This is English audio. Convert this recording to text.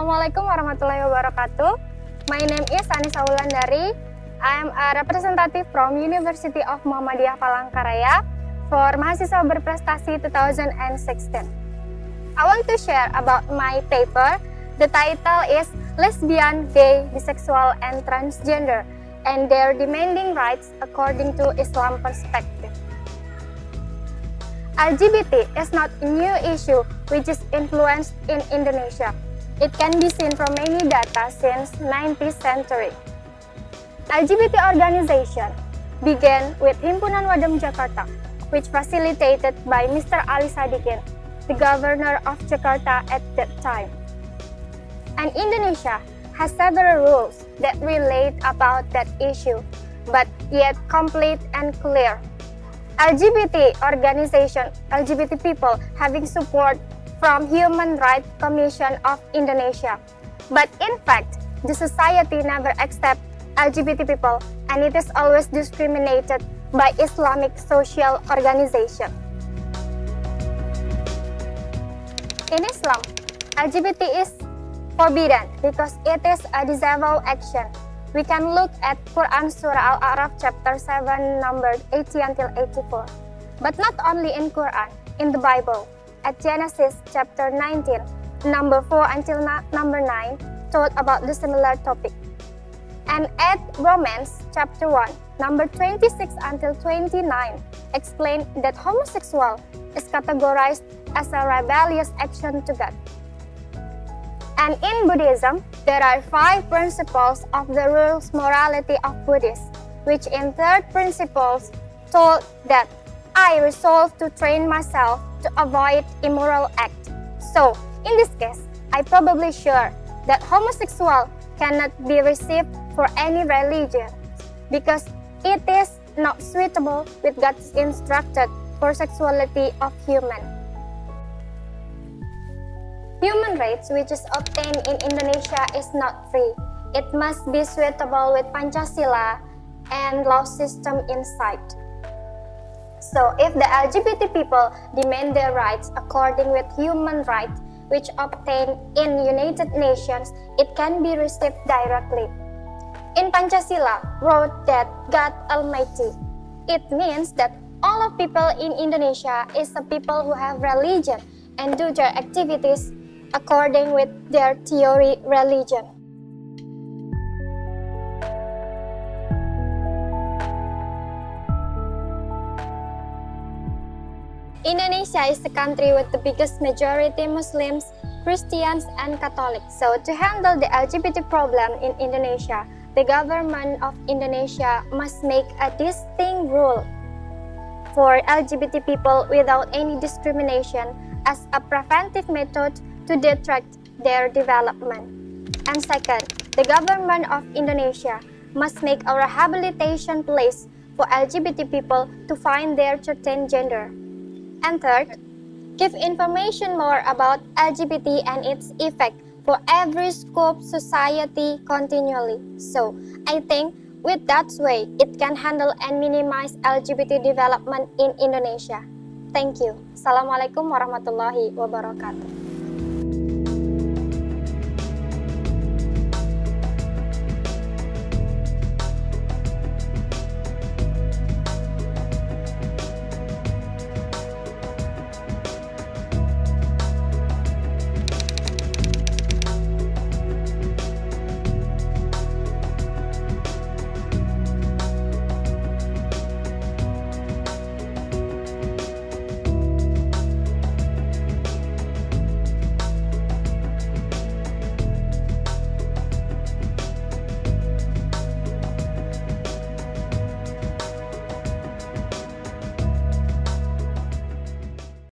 Assalamualaikum warahmatullahi wabarakatuh. My name is Anissa Wulandari. I am a representative from University of Muhammadiyah Palangkaraya for Mahasiswa Berprestasi 2016. I want to share about my paper. The title is Lesbian, Gay, Bisexual, and Transgender and Their Demanding Rights According to Islam Perspective. LGBT is not a new issue which is influenced in Indonesia. It can be seen from many data since 19th century. LGBT organization began with Himpunan Wadam Jakarta, which facilitated by Mr. Ali Sadikin, the governor of Jakarta at that time. And Indonesia has several rules that relate about that issue, but yet complete and clear. LGBT organization, LGBT people having support from Human Rights Commission of Indonesia. But in fact, the society never accepts LGBT people and it is always discriminated by Islamic social organization. In Islam, LGBT is forbidden because it is a disavowed action. We can look at Quran Surah Al-A'raf chapter 7 number 80 until 84. But not only in Quran, in the Bible, at Genesis chapter 19 number 4 until number 9 told about the similar topic. And at Romans chapter 1 number 26 until 29 explain that homosexual is categorized as a rebellious action to God. And in Buddhism, there are 5 principles of the rules morality of Buddhists, which in third principles told that I resolve to train myself to avoid immoral act. So, in this case, I probably sure that homosexual cannot be received for any religion because it is not suitable with God's instructed for sexuality of human. Human rights which is obtained in Indonesia is not free. It must be suitable with Pancasila and law system inside. So, if the LGBT people demand their rights according with human rights which obtained in United Nations, it can be received directly. In Pancasila wrote that God Almighty. It means that all of people in Indonesia is the people who have religion and do their activities according with their theory religion. Indonesia is the country with the biggest majority Muslims, Christians, and Catholics. So to handle the LGBT problem in Indonesia, the government of Indonesia must make a distinct rule for LGBT people without any discrimination as a preventive method to detract their development. And second, the government of Indonesia must make a rehabilitation place for LGBT people to find their certain gender. And third, give information more about LGBT and its effect for every scope society continually. So, I think with that way, it can handle and minimize LGBT development in Indonesia. Thank you. Assalamualaikum warahmatullahi wabarakatuh.